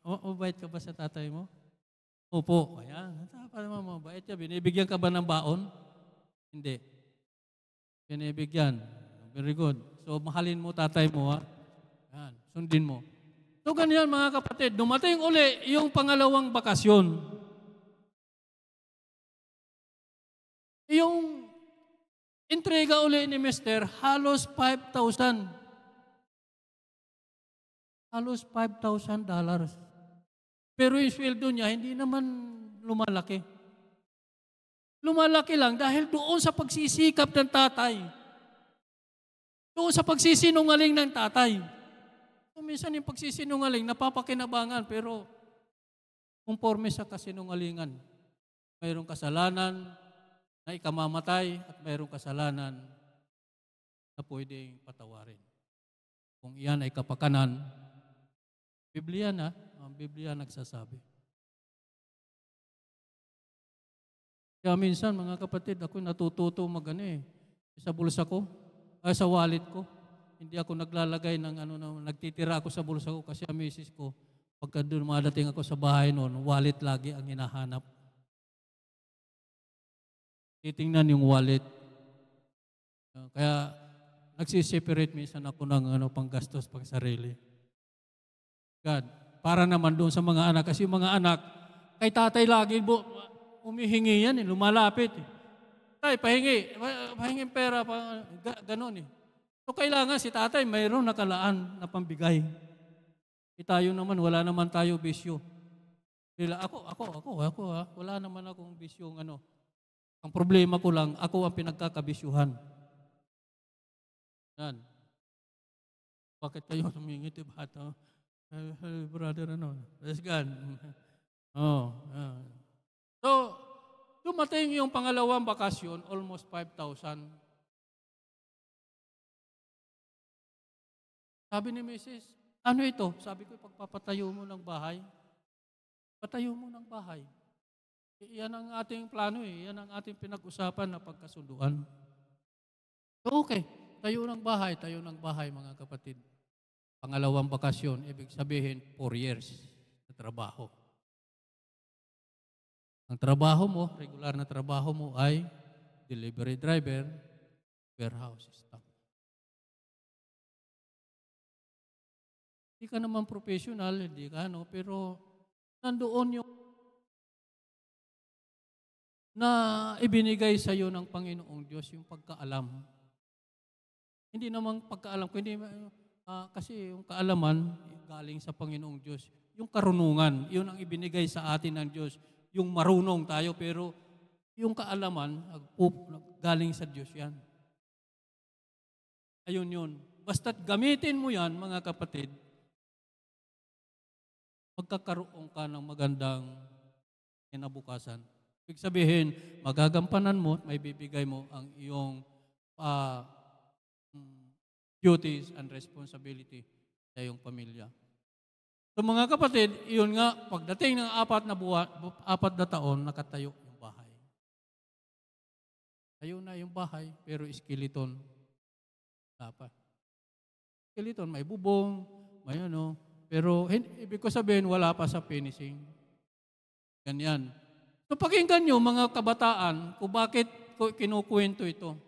Mabait ka ba sa tatay mo? Opo. Ayan. Para mabait ka. Binibigyan ka ba ng baon? Hindi. Binibigyan. Very good. So, mahalin mo tatay mo, ha? Ayan. Sundin mo. So ganyan mga kapatid, dumating uli yung pangalawang bakasyon. Yung entrega uli ni Mister, halos $5,000. Halos $5,000. Pero yung sweldo niya, hindi naman lumalaki. Lumalaki lang dahil doon sa pagsisikap ng tatay. Doon sa pagsisinungaling ng tatay. So, minsan yung pagsisinungaling, napapakinabangan, pero conforme sa kasinungalingan. Mayroong kasalanan na ikamamatay at mayroong kasalanan na pwedeng patawarin. Kung iyan ay kapakanan, Biblia na, ang Biblia nagsasabi. Kaya minsan, mga kapatid, ako natututo sa bulsa ko, sa wallet ko. Hindi ako naglalagay ng nagtitira ako sa bulsa ko kasi ang misis ko, pagka dumadating ako sa bahay noon, wallet lagi ang hinahanap. Titingnan yung wallet. Kaya nagsiseparate minsan ako ng panggastos pang sarili. God, para naman doon sa mga anak. Kasi yung mga anak, kay tatay lagi umihingi yan, lumalapit. Tay, pahingi pera, ganon eh. So kailangan si tatay mayroon nakalaan na pambigay. Tayo naman, wala naman tayo bisyo. Ako, wala naman akong bisyong Ang problema ko lang, ako ang pinagkakabisyuhan. Yan. Bakit kayo tumingit, bata? Brother, Praise God. So, dumating yung pangalawang bakasyon, almost 5,000. Sabi ni Mrs., ano ito? Sabi ko, pagpapatayo mo ng bahay. Patayo mo ng bahay. Yan ang ating plano eh. Yan ang ating pinag-usapan na pagkasunduan. So, okay. Tayo ng bahay mga kapatid. Pangalawang bakasyon, ibig sabihin 4 years na trabaho. Ang trabaho mo, regular na trabaho mo ay delivery driver, warehouse staff. Hindi ka naman professional, hindi ka pero nandoon yung na ibinigay sa iyo ng Panginoong Diyos yung pagkaalam. Hindi naman pagkaalam, kundi kasi yung kaalaman galing sa Panginoong Diyos. Yung karunungan, yun ang ibinigay sa atin ng Diyos. Yung marunong tayo, pero yung kaalaman, galing sa Diyos yan. Ayun yun. Basta't gamitin mo yan, mga kapatid, magkakaroon ka ng magandang kinabukasan. Ibig sabihin, magagampanan mo, may bibigay mo ang iyong duties and responsibility sa iyong pamilya. So mga kapatid, iyon nga, pagdating ng 4 na taon, nakatayo yung bahay. Tayo na yung bahay, pero skeleton. Dapat. Skeleton, may bubong, may pero ibig ko sabihin, wala pa sa finishing. Ganyan. So pakinggan nyo mga kabataan kung bakit ko kinukwento ito.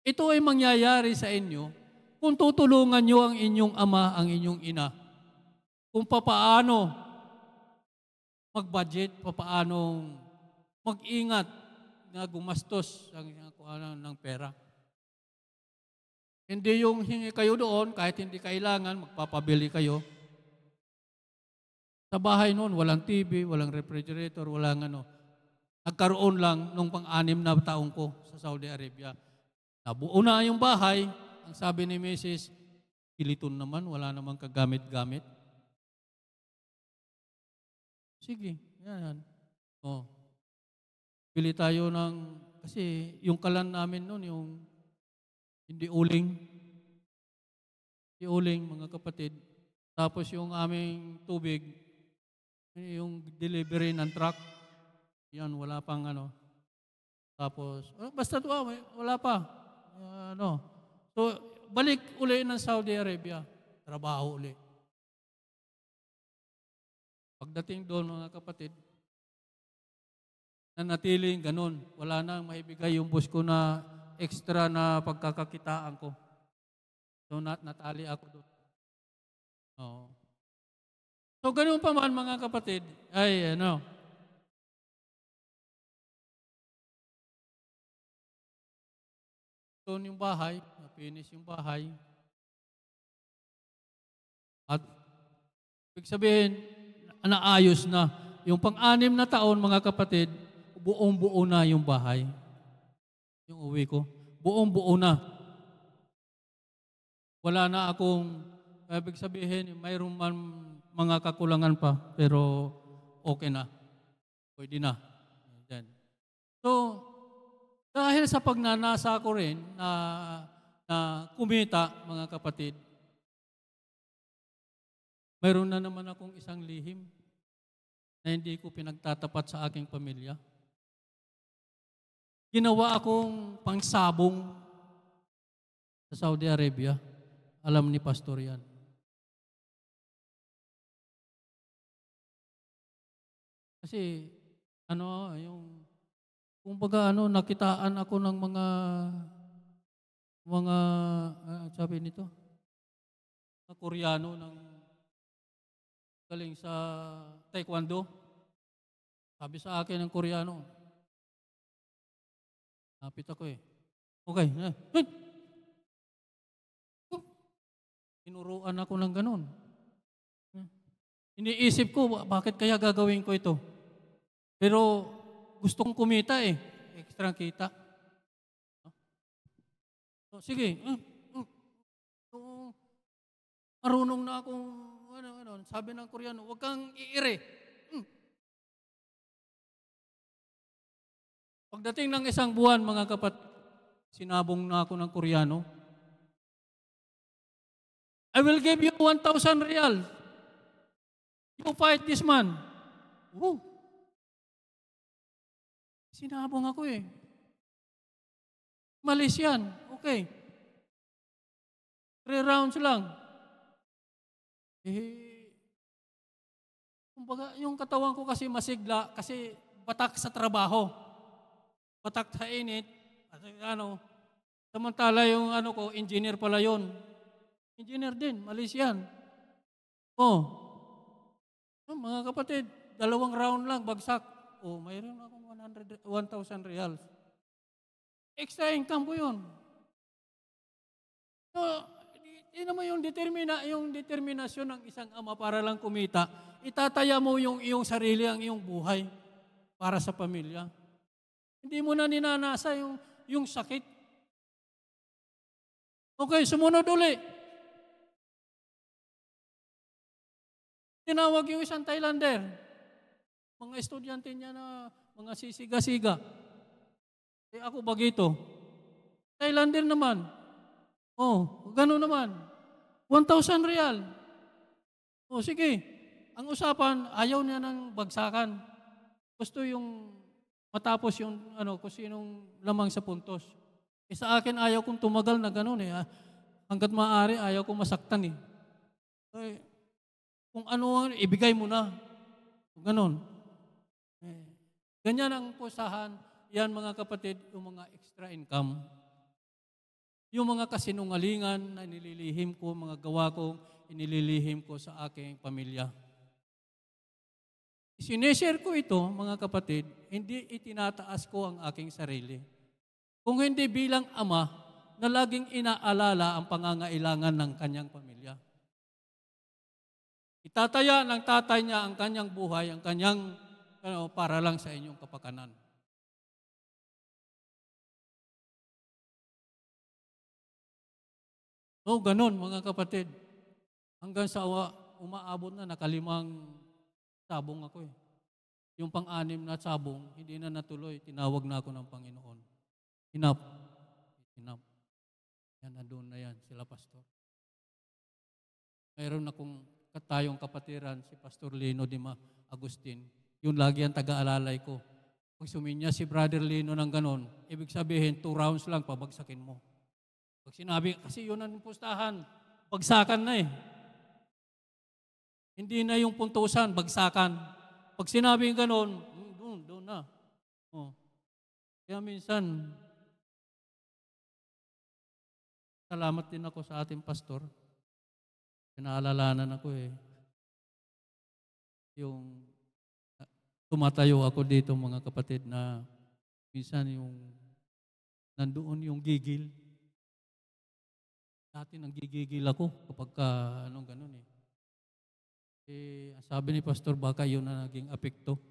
Ito ay mangyayari sa inyo kung tutulungan nyo ang inyong ama, ang inyong ina. Kung papaano mag-budget, papaano mag-ingat na gumastos ng pera. Hindi yung hingi kayo doon, kahit hindi kailangan, magpapabili kayo. Sa bahay noon, walang TV, walang refrigerator, walang Nagkaroon lang nung pang-6 na taong ko sa Saudi Arabia. Nabuo na yung bahay. Ang sabi ni Mrs., skeleton naman, wala namang kagamit-gamit. Sige, yan. Bili tayo kasi yung kalan namin noon, yung hindi uling. Hindi uling, mga kapatid. Tapos yung aming tubig, yung delivery ng truck, yan, wala pang Tapos, basta wala pa. So, balik uli ng Saudi Arabia. Trabaho uli. Pagdating doon, mga kapatid, nanatiling ganun. Wala nang maibigay yung boss ko na extra na pagkakakitaan ko. So, natali ako doon. So, ganun pa man mga kapatid, ay doon yung bahay, na-finish yung bahay, at ibig sabihin, naayos na. Yung pang-anim na taon, mga kapatid, buong-buo na yung bahay. Yung uwi ko, buong-buo na. Wala na akong, ibig sabihin, mayroon man mga kakulangan pa, pero okay na. Pwede na. Then, so, dahil sa pagnanasa ko rin na kumita, mga kapatid, mayroon na naman akong isang lihim na hindi ko pinagtatapat sa aking pamilya. Ginawa akong pangsabong sa Saudi Arabia. Alam ni Pastor yan. Kasi, kumbaga nakitaan ako ng mga sabi nito, mga Koreano ng galing sa Taekwondo. Sabi sa akin ng Koreano, napit ako Okay. Tinuruan ako ng ganun. Iniisip ko, bakit kaya gagawin ko ito? Pero gusto kong kumita extra kita. So, sige. So, marunong na akong, sabi ng Koreano, huwag kang iire. Pagdating ng isang buwan, mga kapatid, sinabong na ako ng Koreano. I will give you 1,000 real. You fight this man. Woo! Sinabong ako Malaysian. Okay. 3 rounds lang. Kumbaga, yung katawan ko kasi masigla kasi batak sa trabaho. Batak sa init. Samantala yung ko, engineer pala yun. Engineer din, Malaysian. Mga kapatid, 2 round lang, bagsak. Mayroon akong 1,000 reals. Extra income ko yun. So, yun naman yung determinasyon ng isang ama para lang kumita. Itataya mo yung iyong sarili, ang iyong buhay para sa pamilya. Hindi mo na ninanasa yung sakit. Okay, sumunod uli. Tinawag yung isang Thailander. Mga estudyante niya na mga sisiga-siga. Ako bagito. Thailander naman. Gano'n naman. 1,000 real. Sige. Ang usapan, ayaw niya ng bagsakan. Gusto yung matapos yung kung sinong lamang sa puntos. Sa akin, ayaw kong tumagal na gano'n Hanggat maaari, ayaw kong masaktan Kung ano, ibigay mo na. Ganon. Ganyan ang pusahan. Yan mga kapatid, yung mga extra income. Yung mga kasinungalingan na nililihim ko, mga gawa kong inililihim ko sa aking pamilya. Sineshare ko ito, mga kapatid, hindi itinataas ko ang aking sarili. Kung hindi bilang ama na laging inaalala ang pangangailangan ng kanyang pamilya. Itataya ng tatay niya ang kanyang buhay, ang kanyang para lang sa inyong kapakanan. Ganun mga kapatid. Hanggang sa umaabot na, nakalimang sabong ako Yung pang-anim na sabong, hindi na natuloy. Tinawag na ako ng Panginoon. Enough. Yan, nandun na yan, sila pastor. Mayroon akong tayong kapatiran, si Pastor Lino Dima Agustin. Yun lagi ang taga-alalay ko. Pag suminya si Brother Lino ng ganon, ibig sabihin, 2 rounds lang, pabagsakin mo. Pag sinabi, kasi yun ang pustahan, bagsakan na Hindi na yung puntusan, bagsakan. Pag sinabi yung ganon, doon na. Kaya minsan, salamat din ako sa ating pastor. Pinaalalanan ako yung ah, tumatayo ako dito mga kapatid na minsan yung nandoon yung gigil. Dati nanggigigil ako kapag anong ganun eh. Ang sabi ni Pastor baka yun na naging apekto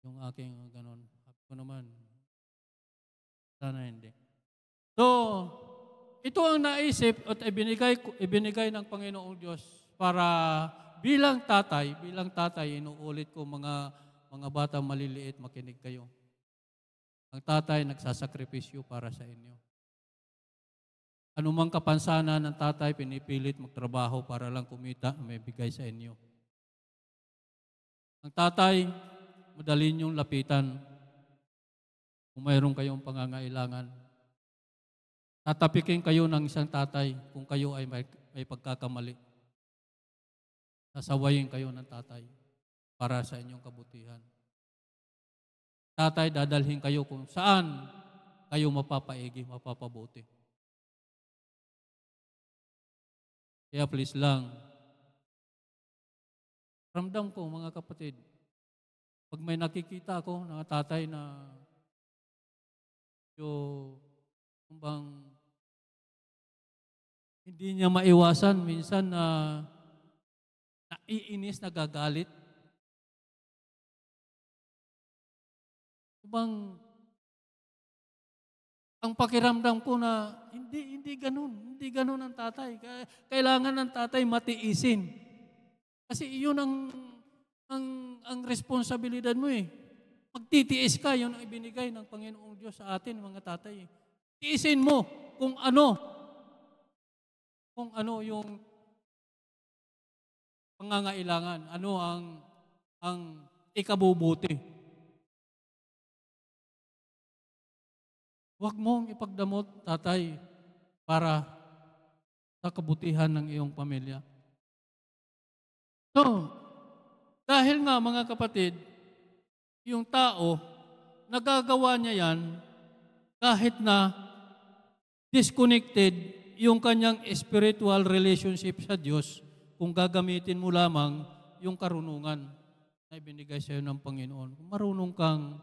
yung aking ganun. Sabi ko naman, sana hindi. So, ito ang naisip at ibinigay ng Panginoong Diyos para bilang tatay, inuulit ko mga bata maliliit, makinig kayo. Ang tatay nagsasakripisyo para sa inyo. Anumang kapansanan ng tatay, pinipilit magtrabaho para lang kumita, may bigay sa inyo. Ang tatay, madali niyong lapitan kung mayroon kayong pangangailangan. Tatapikin kayo ng isang tatay kung kayo ay may pagkakamali. Sasawayin kayo ng tatay para sa inyong kabutihan. Tatay, dadalhin kayo kung saan kayo mapapaigi, mapapabuti. Kaya please lang, ramdam ko mga kapatid, pag may nakikita ako na tatay na bang hindi niya maiwasan minsan na naiinis, nagagalit. Bang ang pakiramdam ko na hindi ganun ang tatay. Kailangan ng tatay matiisin. Kasi iyon ang responsibilidad mo eh. Magtitiis ka, yun ang ibinigay ng Panginoong Diyos sa atin, mga tatay. Tiisin mo kung ano yung pangangailangan, ano ang ikabubuti. Huwag mong ipagdamot, tatay, para sa kabutihan ng iyong pamilya. So, dahil nga mga kapatid, yung tao, nagagawa niya yan kahit na disconnected yung kanyang spiritual relationship sa Diyos kung gagamitin mo lamang yung karunungan na ibinigay sa iyo ng Panginoon. Kung marunong kang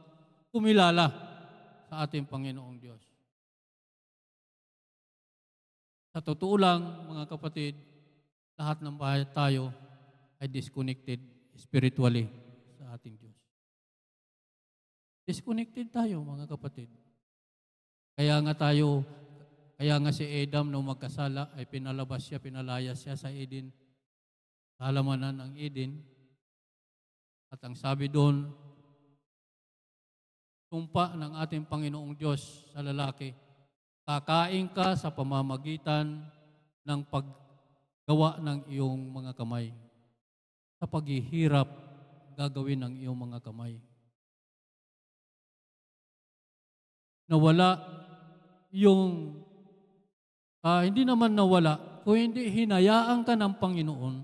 kumilala sa ating Panginoong Diyos. Sa totoo lang, mga kapatid, lahat ng bahay tayo ay disconnected spiritually sa ating Diyos. Disconnected tayo, mga kapatid. Kaya nga si Adam nung magkasala ay pinalayas siya sa Eden, sa halamanan ng Eden. At ang sabi doon, sumpa ng ating Panginoong Diyos sa lalaki, kakain ka sa pamamagitan ng paggawa ng iyong mga kamay. Sa paghihirap, gagawin ng iyong mga kamay. Nawala yung, hindi naman nawala, kung hindi hinayaan ka ng Panginoon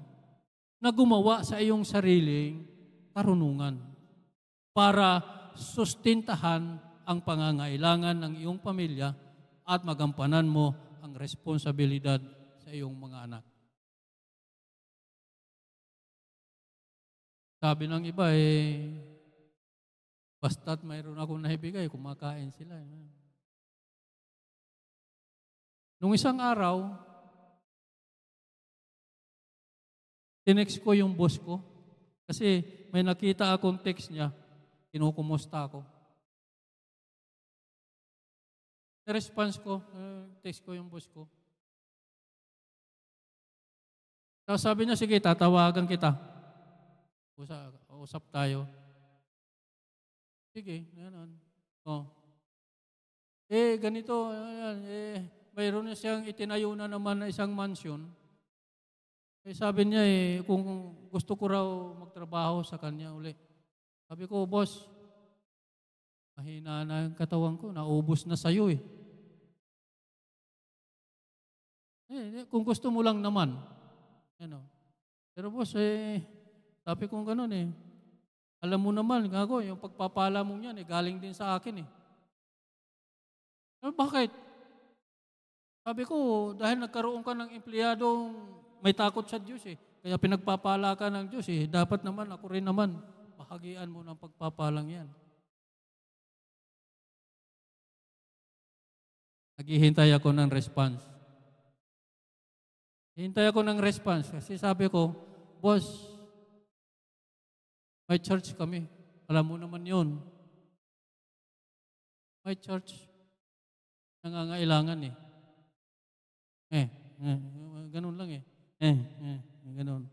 na gumawa sa iyong sariling karunungan para sustintahan ang pangangailangan ng iyong pamilya at magampanan mo ang responsibilidad sa iyong mga anak. Sabi ng iba basta't mayroon akong naibigay, kumakain sila. Nung isang araw, tinext ko yung boss ko kasi may nakita akong text niya, kinukumusta ako. Response ko, text ko yung boss ko. Tapos sabi niya, sige, tatawagan kita. Usap tayo. Sige, gano'n. Ganito, mayroon na siyang itinayo na naman na isang mansion. Sabi niya kung gusto ko raw magtrabaho sa kanya uli. Sabi ko, boss, mahina na yung katawan ko, naubos na sa'yo eh. Kung gusto mo lang naman. Pero boss, sabi ko gano'n alam mo naman, yung pagpapala mo yan, galing din sa akin bakit? Sabi ko, dahil nagkaroon ka ng empleyadong may takot sa Diyos Kaya pinagpapala ka ng Diyos eh. Dapat naman, ako rin naman, bahagian mo ng pagpapalang yan. Naghihintay ako ng response. Hintay ako ng response kasi sabi ko, Boss, may church kami. Alam mo naman yun. May church. Nangangailangan eh. Ganun lang eh. Ganun.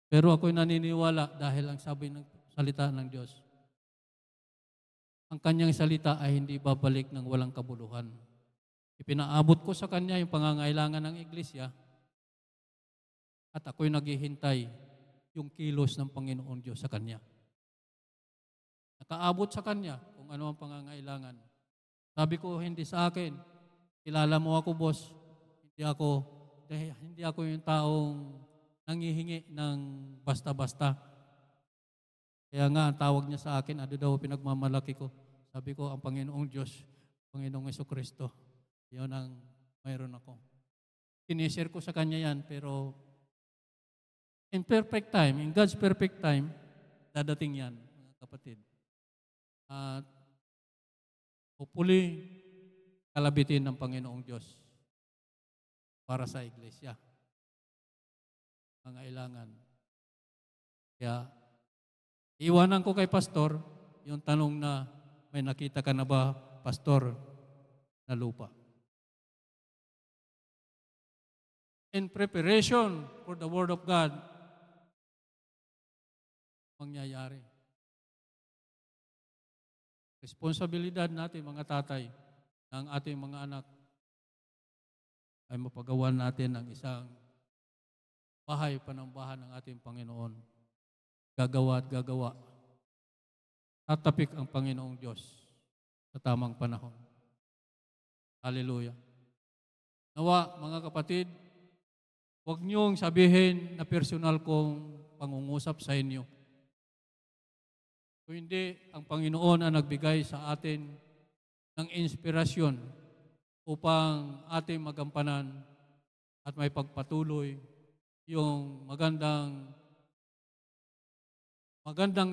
Pero ako'y naniniwala dahil ang sabi ng salita ng Diyos, ang kanyang salita ay hindi babalik ng walang kabuluhan. Ipinaabot ko sa kanya yung pangangailangan ng iglesia at ako'y naghihintay yung kilos ng Panginoon Diyos sa kanya. Nakaabot sa kanya kung ano ang pangangailangan. Sabi ko, hindi sa akin. Kilala mo ako, boss. Hindi ako yung taong nangihingi ng basta-basta. Kaya nga, ang tawag niya sa akin, ano daw pinagmamalaki ko. Sabi ko, ang Panginoong Diyos, Panginoong Jesucristo. Yun ang mayroon ako. Sinishare ko sa kanya yan, pero in perfect time, in God's perfect time, dadating yan, mga kapatid. At hopefully, kalabitin ng Panginoong Diyos para sa iglesia. Pangailangan. Kaya, iwanan ko kay pastor yung tanong na may nakita ka na ba, pastor, na lupa. In preparation for the Word of God, mangyayari. Responsibilidad natin, mga tatay, ng ating mga anak, ay mapagawa natin ang isang bahay panambahan ng ating Panginoon. Gagawa at gagawa. Tatapik ang Panginoong Diyos sa tamang panahon. Hallelujah. Nawa, mga kapatid, huwag niyong sabihin na personal kong pangungusap sa inyo. Kung hindi, ang Panginoon ang nagbigay sa atin ng inspirasyon upang ating magampanan at may pagpatuloy yung magandang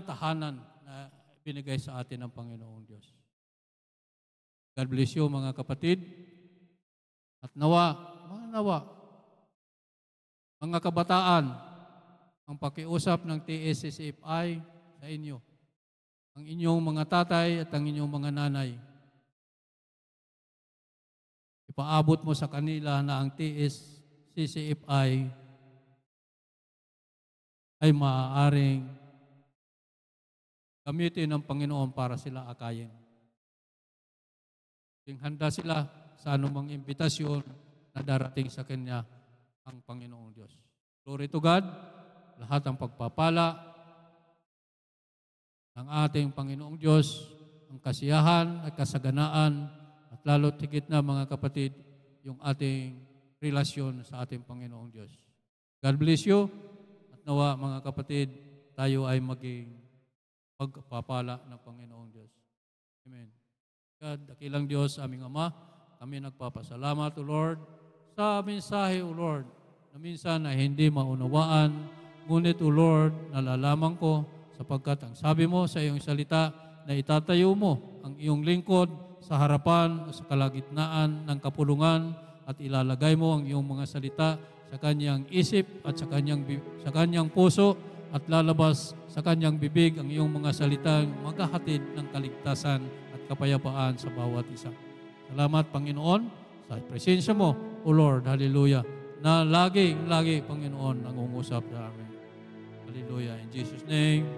tahanan na binigay sa atin ng Panginoong Diyos. God bless you, mga kapatid. At nawa, mga kabataan, ang pakiusap ng TSCFI sa inyo, ang inyong mga tatay at ang inyong mga nanay. Ipaabot mo sa kanila na ang TSCFI ay maaaring gamitin ng Panginoon para sila akayin. Handa sila sa anumang imbitasyon na darating sa Kanya ang Panginoong Diyos. Glory to God, lahat ng pagpapala ng ating Panginoong Diyos, ang kasiyahan at kasaganaan, at lalo't higit na, mga kapatid, yung ating relasyon sa ating Panginoong Diyos. God bless you, at nawa, mga kapatid, tayo ay maging pagpapala ng Panginoong Diyos. Amen. God, dakilang Diyos, aming Ama, kami nagpapasalamat, O Lord, sa mensahe, O Lord, na minsan ay hindi maunawaan, ngunit, O Lord, nalalaman ko, sapagkat ang sabi mo sa iyong salita na itatayo mo ang iyong lingkod sa harapan o sa kalagitnaan ng kapulungan at ilalagay mo ang iyong mga salita sa kanyang isip at sa kanyang puso at lalabas sa kanyang bibig ang iyong mga salitang maghahatid ng kaligtasan at kapayapaan sa bawat isa. Salamat, Panginoon, sa presensya mo, O Lord, hallelujah, na lagi, Panginoon, nangungusap sa amin. Hallelujah. In Jesus' name,